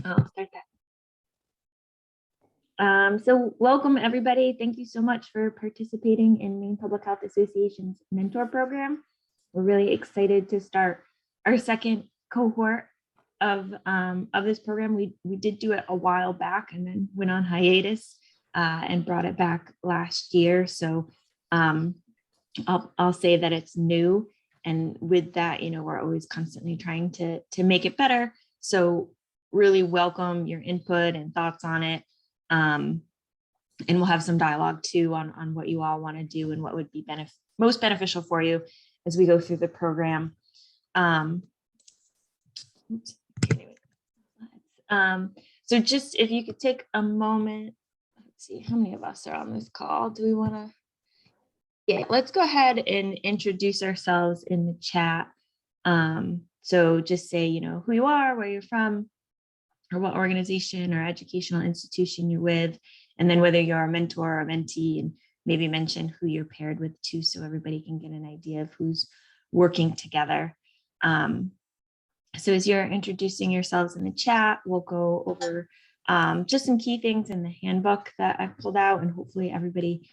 I'll start that. So welcome everybody. Thank you so much for participating in Maine Public Health Association's mentor program. We're really excited to start our second cohort of this program. We did do it a while back and then went on hiatus and brought it back last year. So I'll say that it's new, and with that, we're always constantly trying to make it better. So really welcome your input and thoughts on it. And we'll have some dialogue too on what you all want to do and what would be most beneficial for you as we go through the program. So just if you could take a moment, let's see how many of us are on this call. Do we want to? Yeah, let's go ahead and introduce ourselves in the chat. So just say, who you are, where you're from, or what organization or educational institution you're with, and then whether you're a mentor or a mentee, and maybe mention who you're paired with too, so everybody can get an idea of who's working together. So as you're introducing yourselves in the chat, we'll go over just some key things in the handbook that I've pulled out, and hopefully everybody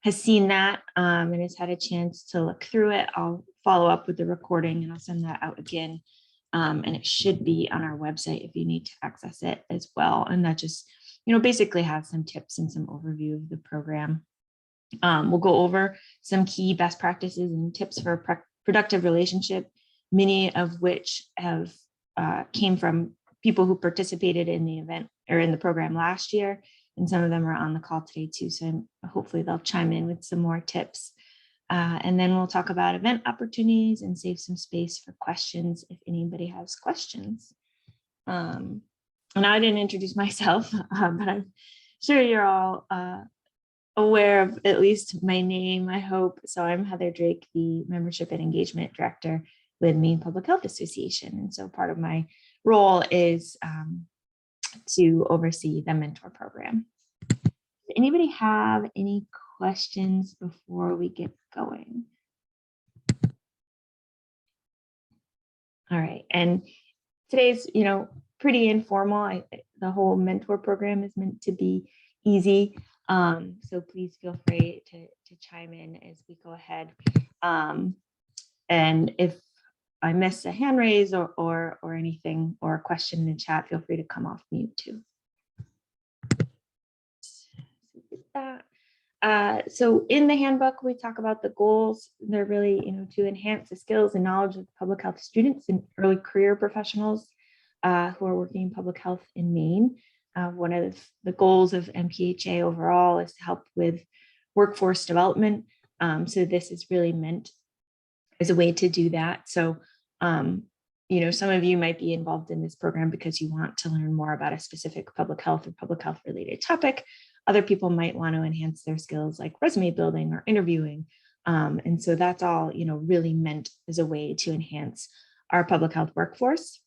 has seen that and has had a chance to look through it. I'll follow up with the recording and I'll send that out again. And it should be on our website if you need to access it as well. And that just, basically has some tips and some overview of the program. We'll go over some key best practices and tips for a productive relationship, many of which have came from people who participated in the event or in the program last year. And some of them are on the call today too. So hopefully they'll chime in with some more tips. And then we'll talk about event opportunities and save some space for questions if anybody has questions. And I didn't introduce myself, but I'm sure you're all aware of at least my name, I hope. So I'm Heather Drake, the Membership and Engagement Director with Maine Public Health Association. And so part of my role is to oversee the mentor program. Does anybody have any questions before we get going? All right, and today's, pretty informal. The whole mentor program is meant to be easy. So please feel free to chime in as we go ahead. And if I miss a hand raise or anything or a question in the chat, feel free to come off mute too. So in the handbook, we talk about the goals. They're really, to enhance the skills and knowledge of public health students and early career professionals who are working in public health in Maine. One of the goals of MPHA overall is to help with workforce development. So this is really meant as a way to do that. So, some of you might be involved in this program because you want to learn more about a specific public health or public health related topic. Other people might want to enhance their skills like resume building or interviewing. And so that's all, really meant as a way to enhance our public health workforce.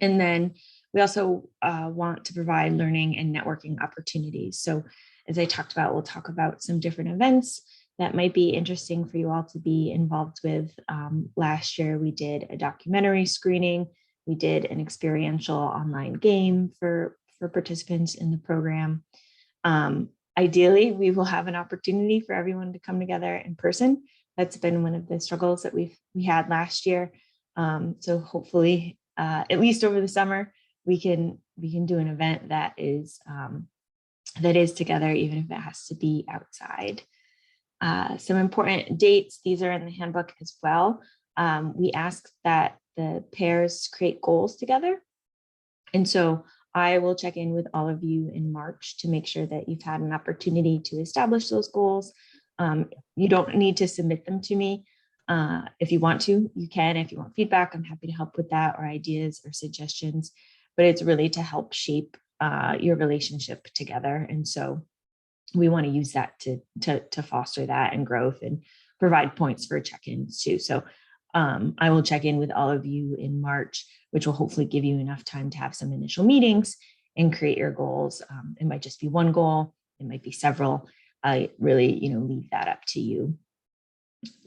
And then we also want to provide learning and networking opportunities. So as I talked about, we'll talk about some different events that might be interesting for you all to be involved with. Last year, we did a documentary screening. We did an experiential online game for participants in the program. Ideally, we will have an opportunity for everyone to come together in person. That's been one of the struggles that we had last year. So hopefully, at least over the summer, we can do an event that is together, even if it has to be outside. Some important dates, these are in the handbook as well. We ask that the pairs create goals together. And so I will check in with all of you in March to make sure that you've had an opportunity to establish those goals. You don't need to submit them to me. If you want to, you can. If you want feedback, I'm happy to help with that, or ideas or suggestions, but it's really to help shape your relationship together. And so we want to use that to foster that and growth and provide points for check-ins too. So I will check in with all of you in March, which will hopefully give you enough time to have some initial meetings and create your goals. It might just be one goal. It might be several. I really, leave that up to you.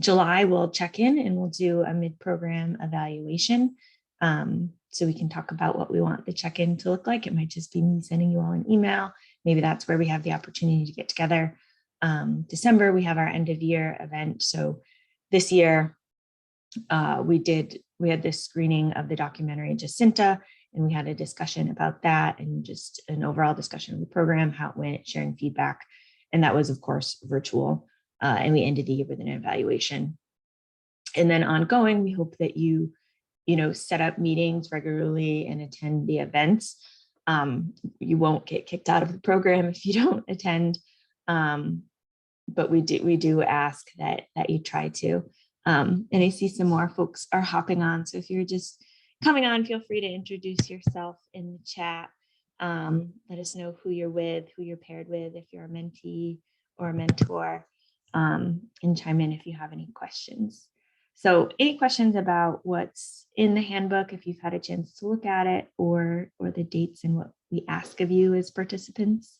July, we'll check in and we'll do a mid-program evaluation. so we can talk about what we want the check-in to look like. It might just be me sending you all an email. Maybe that's where we have the opportunity to get together. December, we have our end of year event. So this year, we had this screening of the documentary Jacinta, and we had a discussion about that and just an overall discussion of the program, how it went, sharing feedback. And that was, of course, virtual. And we ended the year with an evaluation. And then ongoing, we hope that you set up meetings regularly and attend the events. You won't get kicked out of the program if you don't attend. But we do ask that you try to. And I see some more folks are hopping on. So if you're just coming on, feel free to introduce yourself in the chat. Let us know who you're with, who you're paired with, if you're a mentee or a mentor, and chime in if you have any questions. So any questions about what's in the handbook, if you've had a chance to look at it, or the dates and what we ask of you as participants?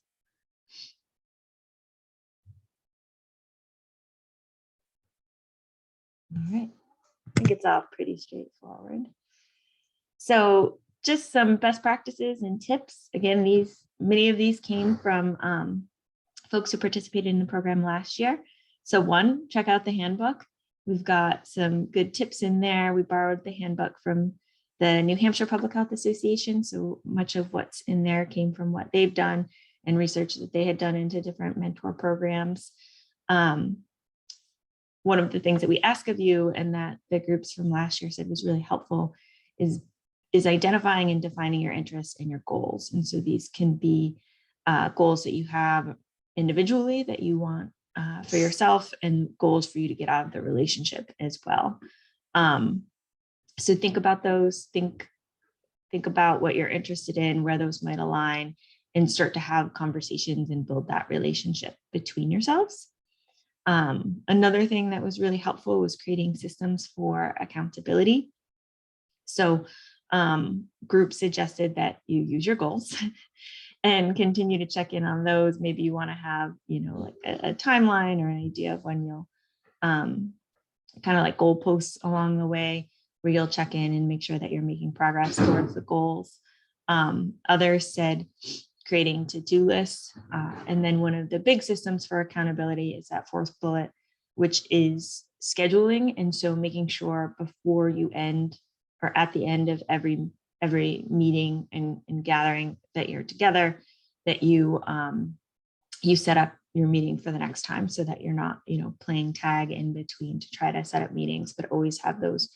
All right, I think it's all pretty straightforward. So just some best practices and tips. Again, many of these came from folks who participated in the program last year. So one, check out the handbook. We've got some good tips in there. We borrowed the handbook from the New Hampshire Public Health Association. So much of what's in there came from what they've done and research that they had done into different mentor programs. One of the things that we ask of you and that the groups from last year said was really helpful is identifying and defining your interests and your goals. And so these can be goals that you have individually that you want for yourself, and goals for you to get out of the relationship as well. So think about those, think about what you're interested in, where those might align, and start to have conversations and build that relationship between yourselves. Another thing that was really helpful was creating systems for accountability. So groups suggested that you use your goals and continue to check in on those. Maybe you want to have, like a timeline or an idea of when you'll kind of like goalposts along the way where you'll check in and make sure that you're making progress towards the goals. Others said creating to-do lists. And then one of the big systems for accountability is that fourth bullet, which is scheduling. And so making sure before you end or at the end of every meeting and gathering that you're together, that you set up your meeting for the next time, so that you're not, playing tag in between to try to set up meetings, but always have those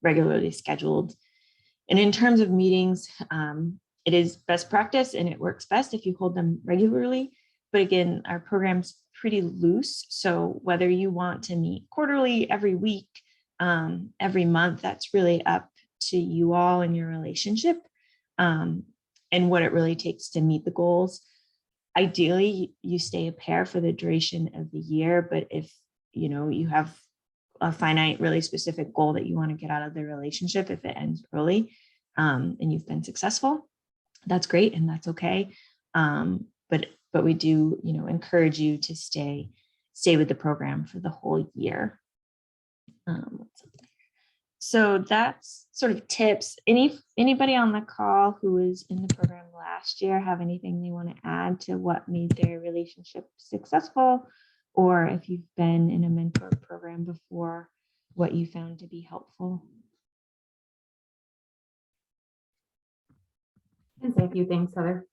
regularly scheduled. And in terms of meetings, it is best practice and it works best if you hold them regularly. But again, our program's pretty loose. So whether you want to meet quarterly, every week, every month, that's really up to you all and your relationship, and what it really takes to meet the goals. Ideally, you stay a pair for the duration of the year, but if you have a finite, really specific goal that you want to get out of the relationship, if it ends early, and you've been successful, that's great and that's okay. But we do, encourage you to stay with the program for the whole year. So that's sort of tips. Anybody on the call who was in the program last year have anything they want to add to what made their relationship successful? Or if you've been in a mentor program before, what you found to be helpful? I can say a few things, Heather.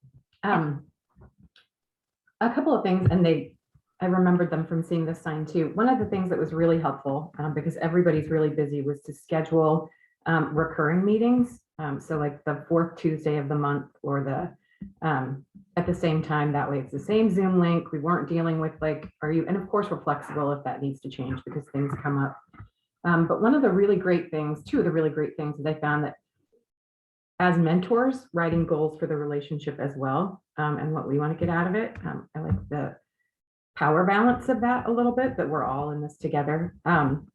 A couple of things, and I remembered them from seeing this sign too. One of the things that was really helpful, because everybody's really busy, was to schedule recurring meetings. So like the fourth Tuesday of the month, or at the same time. That way it's the same Zoom link. We weren't dealing with and of course we're flexible if that needs to change because things come up. But two of the really great things is I found that as mentors, writing goals for the relationship as well, and what we want to get out of it. I like the power balance of that a little bit, that we're all in this together. And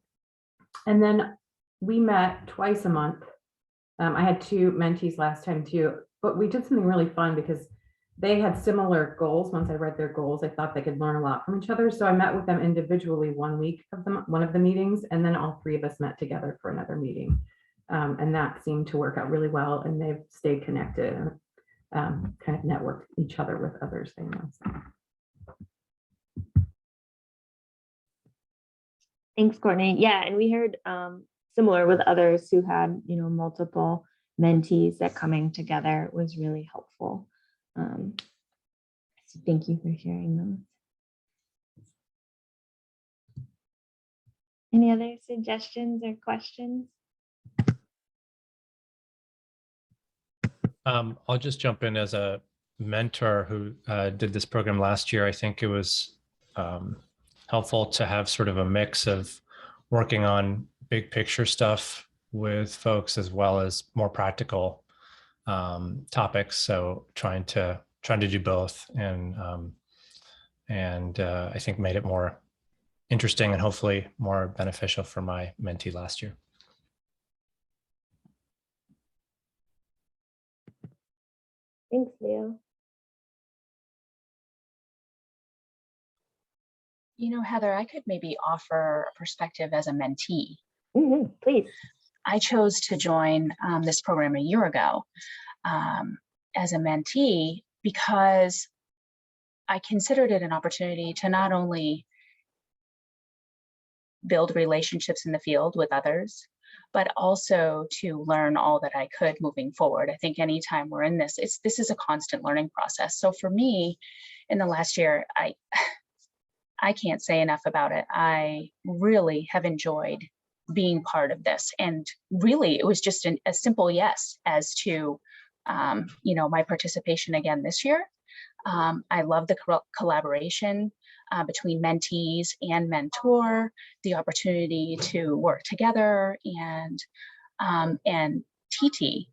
then we met twice a month. I had two mentees last time too, but we did something really fun because they had similar goals. Once I read their goals, I thought they could learn a lot from each other. So I met with them individually one week of one of the meetings, and then all three of us met together for another meeting. And that seemed to work out really well, and they've stayed connected and kind of networked each other with others they know. So. Thanks, Courtney. Yeah, and we heard similar with others who had, multiple mentees, that coming together was really helpful. So thank you for sharing those. Any other suggestions or questions? I'll just jump in as a mentor who did this program last year. I think it was helpful to have sort of a mix of working on big picture stuff with folks as well as more practical topics. So trying to do both, and I think made it more interesting and hopefully more beneficial for my mentee last year. Thanks, Leo. Heather, I could maybe offer a perspective as a mentee. Please. I chose to join this program a year ago as a mentee because I considered it an opportunity to not only build relationships in the field with others, but also to learn all that I could moving forward. I think anytime we're in this is a constant learning process. So for me, in the last year, I can't say enough about it. I really have enjoyed being part of this. And really, it was just a simple yes as to, my participation again this year. I love the collaboration between mentees and mentor, the opportunity to work together, and TT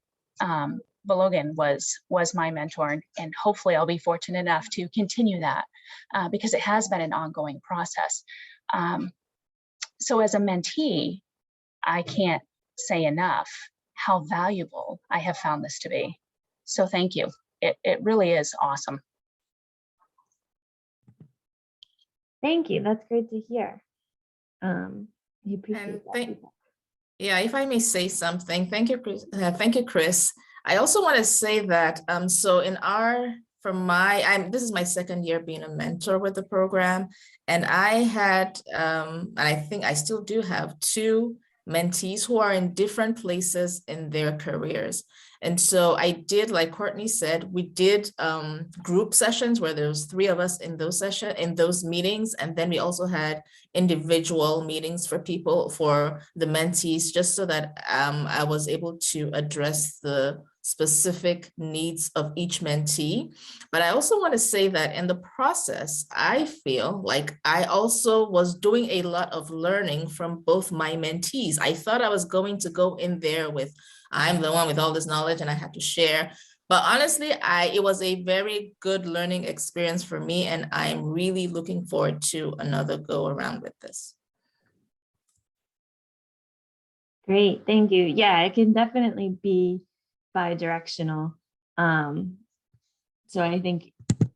Balogan was my mentor, and hopefully I'll be fortunate enough to continue that because it has been an ongoing process. So as a mentee, I can't say enough how valuable I have found this to be. So thank you. It really is awesome. Thank you. That's great to hear. You appreciate that. Yeah, if I may say something, thank you, Chris. I also want to say that so this is my second year being a mentor with the program, and I had and I think I still do have 2 mentees who are in different places in their careers. And so I did, like Courtney said, we did group sessions where there was 3 of us in those meetings. And then we also had individual meetings for the mentees, just so that I was able to address the specific needs of each mentee. But I also want to say that in the process, I feel like I also was doing a lot of learning from both my mentees. I thought I was going to go in there with, I'm the one with all this knowledge and I had to share. But honestly, it was a very good learning experience for me, and I'm really looking forward to another go around with this. Great, thank you. Yeah, it can definitely be bi-directional. So I think,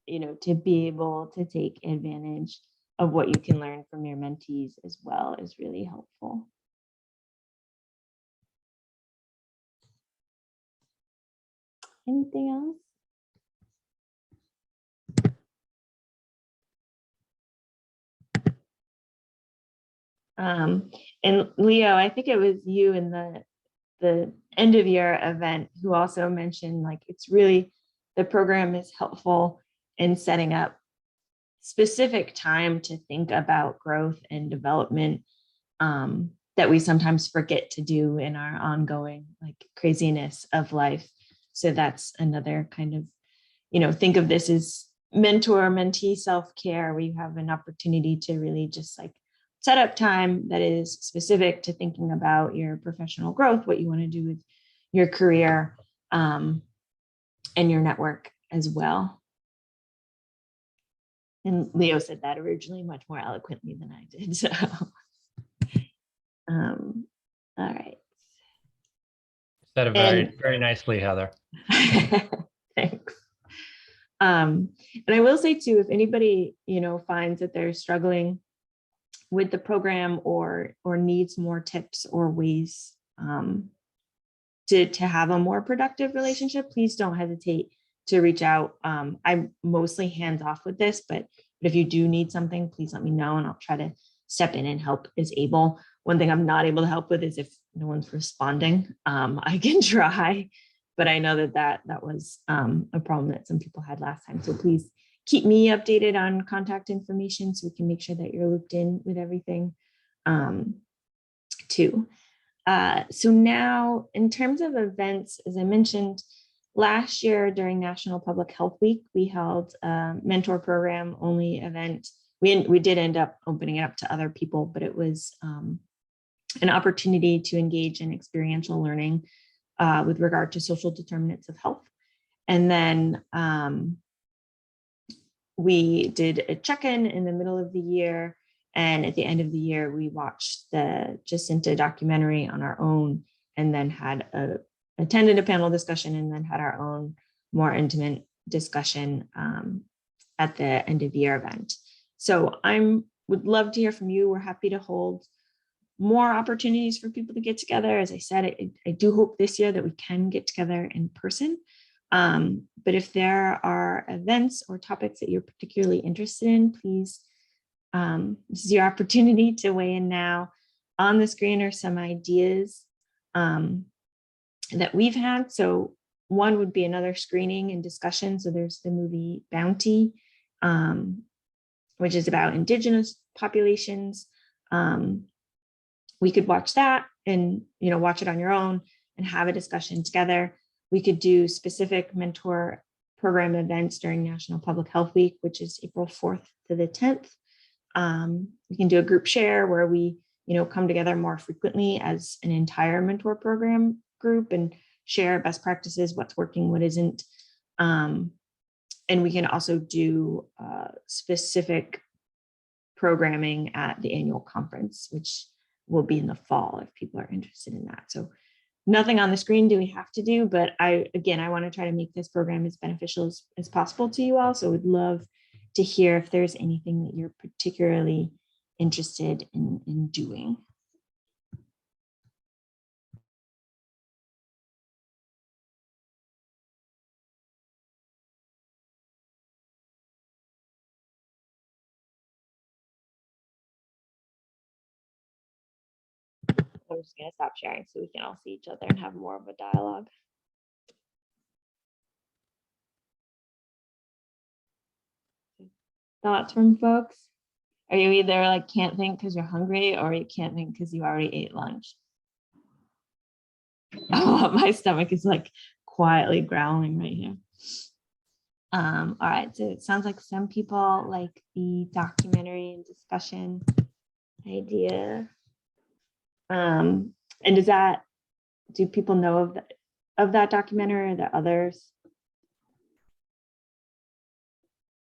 to be able to take advantage of what you can learn from your mentees as well is really helpful. Anything else? And Leo, I think it was you in the end of year event who also mentioned, like, it's really, the program is helpful in setting up specific time to think about growth and development that we sometimes forget to do in our ongoing craziness of life. So that's another kind of, think of this as mentor-mentee self-care, where you have an opportunity to really just set up time that is specific to thinking about your professional growth, what you want to do with your career, and your network as well. And Leo said that originally much more eloquently than I did. So, all right. Said it very, very nicely, Heather. Thanks. And I will say too, if anybody, finds that they're struggling with the program or needs more tips or ways to have a more productive relationship, please don't hesitate to reach out. I'm mostly hands off with this, but if you do need something, please let me know and I'll try to step in and help as able. One thing I'm not able to help with is if no one's responding. I can try, but I know that was a problem that some people had last time. So please keep me updated on contact information so we can make sure that you're looped in with everything too. So now in terms of events, as I mentioned, last year during National Public Health Week, we held a mentor program only event. We did end up opening it up to other people, but it was an opportunity to engage in experiential learning with regard to social determinants of health. And then we did a check-in in the middle of the year. And at the end of the year, we watched the Jacinta documentary on our own and then attended a panel discussion and then had our own more intimate discussion at the end of year event. So would love to hear from you. We're happy to hold more opportunities for people to get together. As I said, I do hope this year that we can get together in person. But if there are events or topics that you're particularly interested in, please, this is your opportunity to weigh in now. On the screen are some ideas that we've had. So one would be another screening and discussion. So there's the movie Bounty, which is about Indigenous populations. We could watch that and watch it on your own and have a discussion together. We could do specific mentor program events during National Public Health Week, which is April 4th to the 10th. We can do a group share where we come together more frequently as an entire mentor program group and share best practices, what's working, what isn't. And we can also do specific programming at the annual conference, which will be in the fall if people are interested in that. So nothing on the screen do we have to do, but I want to try to make this program as beneficial as possible to you all. So we'd love to hear if there's anything that you're particularly interested in doing. I'm just going to stop sharing so we can all see each other and have more of a dialogue. Thoughts from folks? Are you either like can't think because you're hungry or you can't think because you already ate lunch? Oh, my stomach is like quietly growling right here. All right, so it sounds like some people like the documentary and discussion idea. And do people know of that documentary or the others?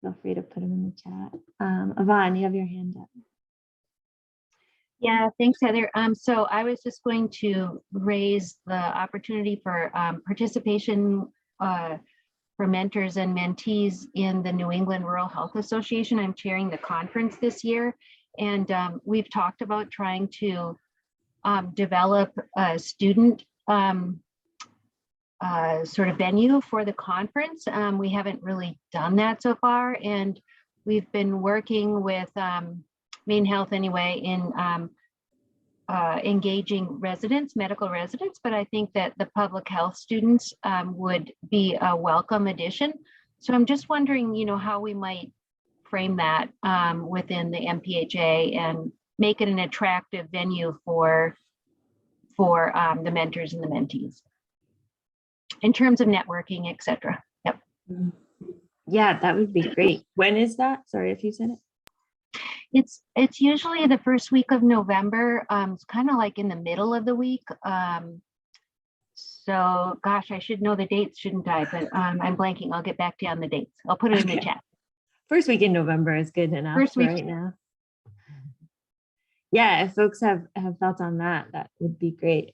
Feel free to put them in the chat. Yvonne, you have your hand up. Yeah, thanks, Heather. So I was just going to raise the opportunity for participation for mentors and mentees in the New England Rural Health Association. I'm chairing the conference this year, and we've talked about trying to develop a student sort of venue for the conference. We haven't really done that so far, and we've been working with Maine Health anyway in engaging residents, medical residents, but I think that the public health students would be a welcome addition. So I'm just wondering, how we might frame that within the MPHA and make it an attractive venue for the mentors and the mentees in terms of networking, etc. Yep. Yeah, that would be great. When is that? Sorry if you said it. It's usually the first week of November. It's kind of like in the middle of the week. So gosh, I should know the dates, shouldn't I? But I'm blanking. I'll get back to you on the dates. I'll put it in the chat. First week in November is good enough First week right now. Yeah, if folks have thoughts on that would be great.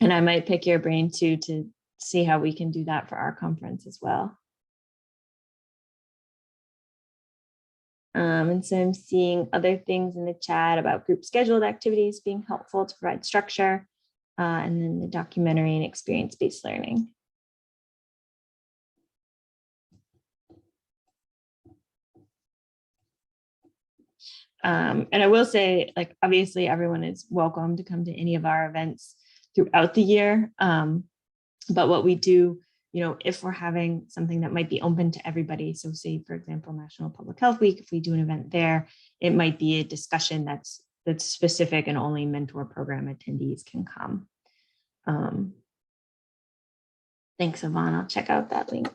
And I might pick your brain too to see how we can do that for our conference as well. And so I'm seeing other things in the chat about group scheduled activities being helpful to provide structure. and then the documentary and experience-based learning. And I will say, like, obviously everyone is welcome to come to any of our events throughout the year. But what we do, you know, if we're having something that might be open to everybody, so say, for example, National Public Health Week, if we do an event there, it might be a discussion that's specific and only mentor program attendees can come. Thanks, Yvonne. I'll check out that link.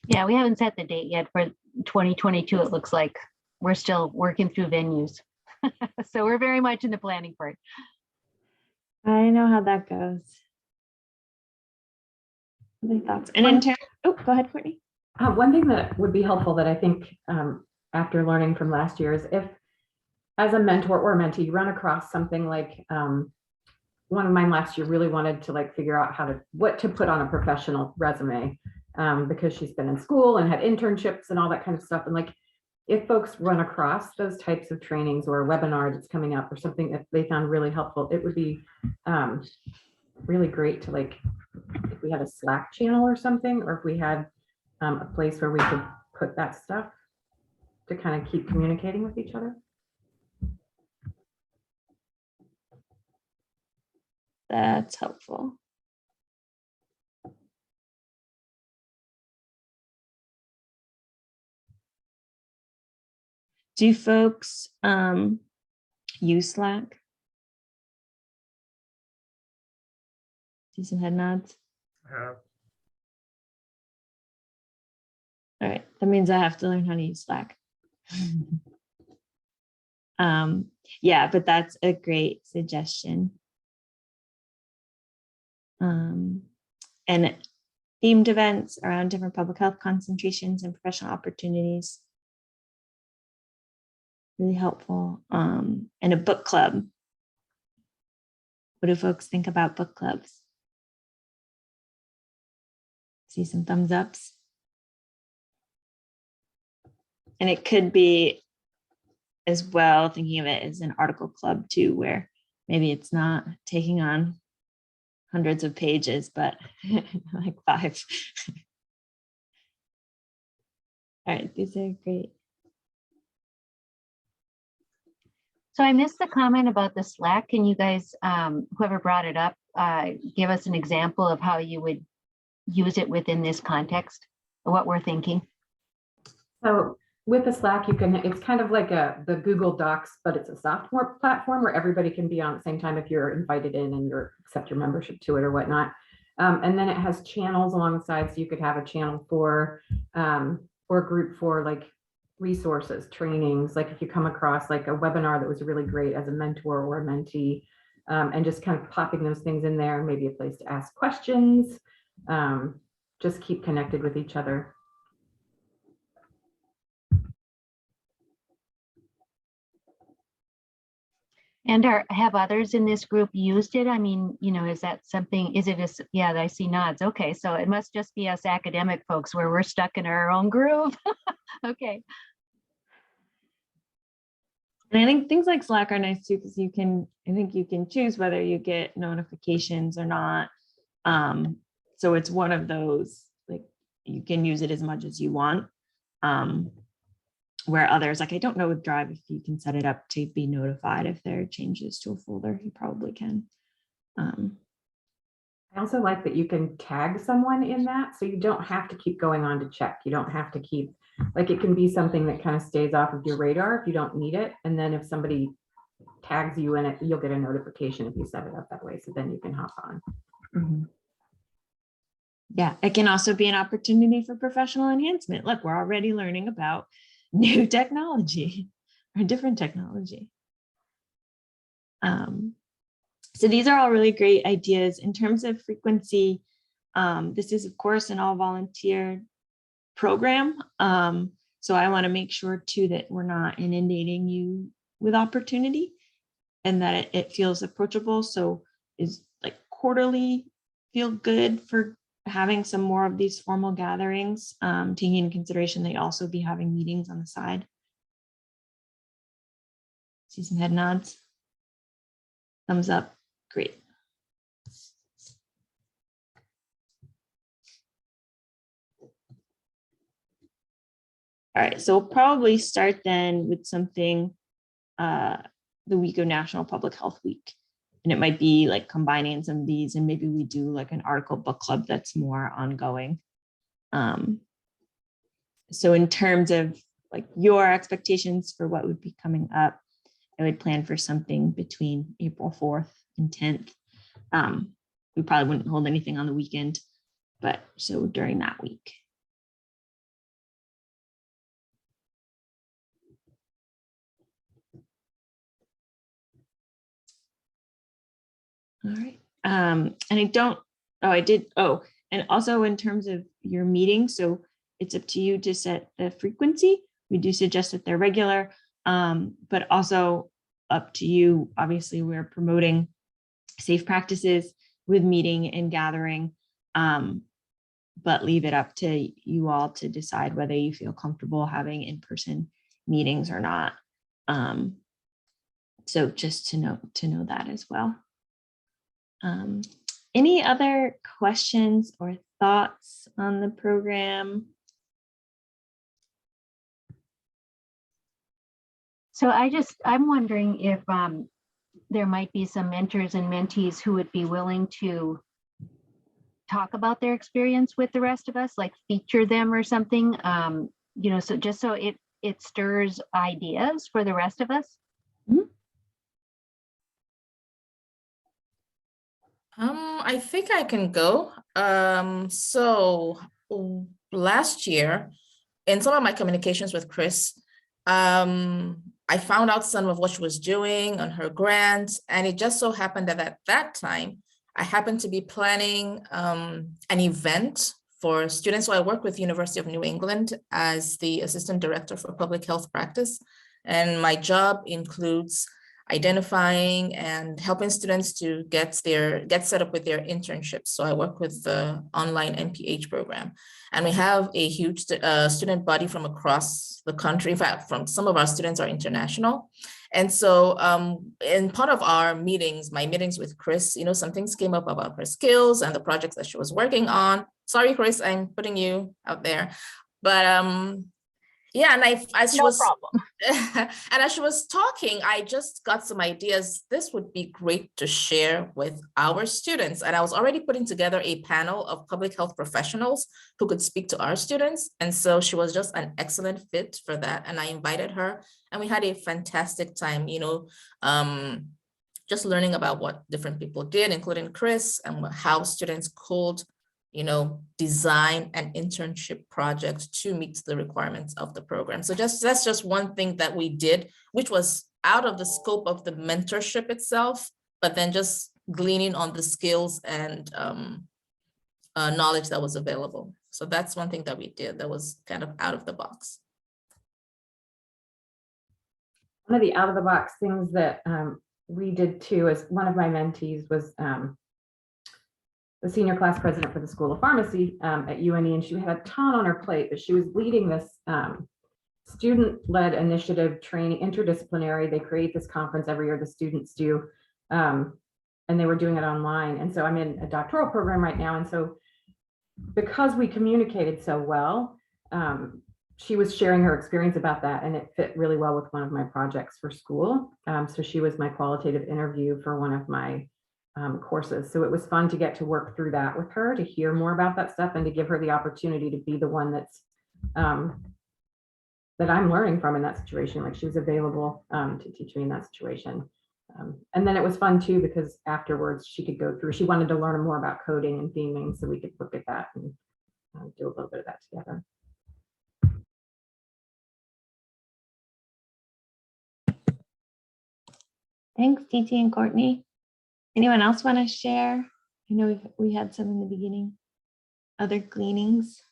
Yeah, we haven't set the date yet for 2022. It looks like we're still working through venues. So we're very much in the planning part. I know how that goes. Any thoughts? And in terms, oh, go ahead, Courtney. One thing that would be helpful that I think after learning from last year is if, as a mentor or mentee, you run across something like one of mine last year really wanted to like figure out what to put on a professional resume because she's been in school and had internships and all that kind of stuff. And like, if folks run across those types of trainings or a webinar that's coming up or something that they found really helpful, it would be really great to, like, if we had a Slack channel or something, or if we had a place where we could put that stuff to kind of keep communicating with each other. That's helpful. Do folks use Slack? See some head nods. All right, that means I have to learn how to use Slack. Yeah, but that's a great suggestion. And themed events around different public health concentrations and professional opportunities. Really helpful. And a book club. What do folks think about book clubs? See some thumbs ups. And it could be as well, thinking of it as an article club too, where maybe it's not taking on hundreds of pages, but like 5. All right, these are great. So I missed the comment about the Slack. Can you guys, whoever brought it up, give us an example of how you would use it within this context, or what we're thinking? So with the Slack, it's kind of like the Google Docs, but it's a software platform where everybody can be on at the same time if you're invited in and you accept your membership to it or whatnot. And then it has channels alongside, so you could have a channel for or a group for like resources, trainings, like if you come across like a webinar that was really great as a mentor or a mentee, and just kind of popping those things in there, maybe a place to ask questions, just keep connected with each other. And have others in this group used it? I mean, you know, is that something, is it a, yeah, I see nods. Okay, so it must just be us academic folks where we're stuck in our own groove. Okay. And I think things like Slack are nice too, because I think you can choose whether you get notifications or not. So it's one of those, like, you can use it as much as you want. Where others, like, I don't know with Drive if you can set it up to be notified if there are changes to a folder. You probably can. I also like that you can tag someone in that, so you don't have to keep going on to check. You don't have to keep, like, it can be something that kind of stays off of your radar if you don't need it. And then if somebody tags you in it, you'll get a notification if you set it up that way. So then you can hop on. Mm-hmm. Yeah, it can also be an opportunity for professional enhancement. Look, we're already learning about new technology or different technology. So these are all really great ideas. In terms of frequency, this is, of course, an all volunteer program. So I want to make sure too that we're not inundating you with opportunity and that it feels approachable. So is like quarterly feel good for having some more of these formal gatherings, taking into consideration they also be having meetings on the side. See some head nods, thumbs up, great. All right, so we'll probably start then with something the week of National Public Health Week. And it might be like combining some of these, and maybe we do like an article book club that's more ongoing. So in terms of like your expectations for what would be coming up, I would plan for something between April 4th and 10th. We probably wouldn't hold anything on the weekend, but so during that week. All right. And and also in terms of your meeting, so it's up to you to set the frequency. We do suggest that they're regular, but also up to you. Obviously, we're promoting safe practices with meeting and gathering, but leave it up to you all to decide whether you feel comfortable having in-person meetings or not. So just to know that as well. Any other questions or thoughts on the program? So I'm wondering if there might be some mentors and mentees who would be willing to talk about their experience with the rest of us, like feature them or something, so just so it stirs ideas for the rest of us. I think I can go. So last year, in some of my communications with Chris, I found out some of what she was doing on her grant, and it just so happened that at that time, I happened to be planning an event for students. So I work with University of New England as the Assistant Director for Public Health Practice, and my job includes identifying and helping students to get set up with their internships. So I work with the online MPH program, and we have a huge student body from across the country. In fact, from some of our students are international. And so in part of our meetings, my meetings with Chris, some things came up about her skills and the projects that she was working on. Sorry, Chris, I'm putting you out there. But yeah, and as she was talking, I just got some ideas. This would be great to share with our students. And I was already putting together a panel of public health professionals who could speak to our students. And so she was just an excellent fit for that. And I invited her, and we had a fantastic time, just learning about what different people did, including Chris, and how students could design an internship project to meet the requirements of the program. So that's just one thing that we did, which was out of the scope of the mentorship itself, but then just gleaning on the skills and knowledge that was available. So that's one thing that we did that was kind of out of the box. One of the out of the box things that we did too, is one of my mentees was the senior class president for the School of Pharmacy at UNE, and she had a ton on her plate, but she was leading this student-led initiative training, interdisciplinary. They create this conference every year, the students do, and they were doing it online. And so I'm in a doctoral program right now. And so because we communicated so well, she was sharing her experience about that, and it fit really well with one of my projects for school. So she was my qualitative interview for one of my courses. So it was fun to get to work through that with her, to hear more about that stuff, and to give her the opportunity to be the one that's that I'm learning from in that situation. Like, she was available to teach me in that situation. And then it was fun too, because afterwards she could go through, she wanted to learn more about coding and theming, so we could look at that and do a little bit of that together. Thanks, Titi and Courtney. Anyone else want to share? I know we had some in the beginning. Other gleanings?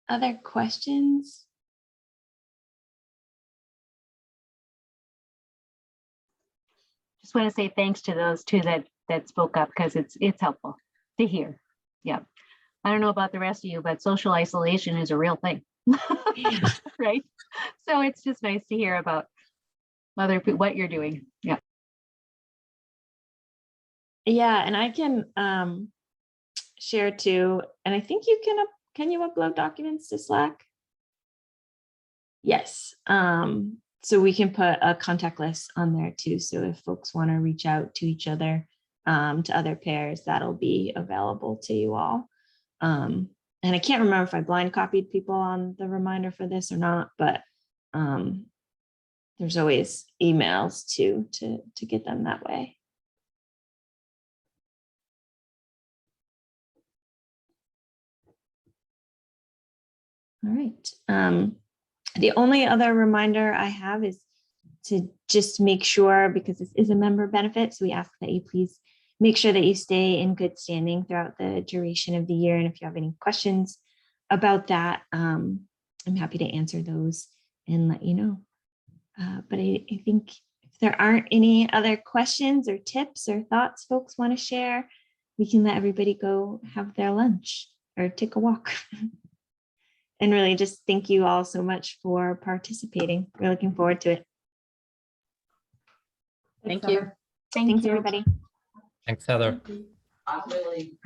Other questions? Just want to say thanks to those two that spoke up, because it's helpful to hear. Yeah. I don't know about the rest of you, but social isolation is a real thing. Right? So it's just nice to hear about other people, what you're doing. Yeah. Yeah, and I can share too. And I think you can you upload documents to Slack? Yes. So we can put a contact list on there too. So if folks want to reach out to each other, to other pairs, that'll be available to you all. And I can't remember if I blind copied people on the reminder for this or not, but there's always emails too to get them that way. All right. The only other reminder I have is to just make sure, because this is a member benefit, so we ask that you please make sure that you stay in good standing throughout the duration of the year. And if you have any questions about that, I'm happy to answer those and let you know. But I think if there aren't any other questions or tips or thoughts folks want to share, we can let everybody go have their lunch or take a walk. And really just thank you all so much for participating. We're looking forward to it. Thanks, Thank you. Heather. Thank Thanks, you. everybody. Thanks, Heather. I'm really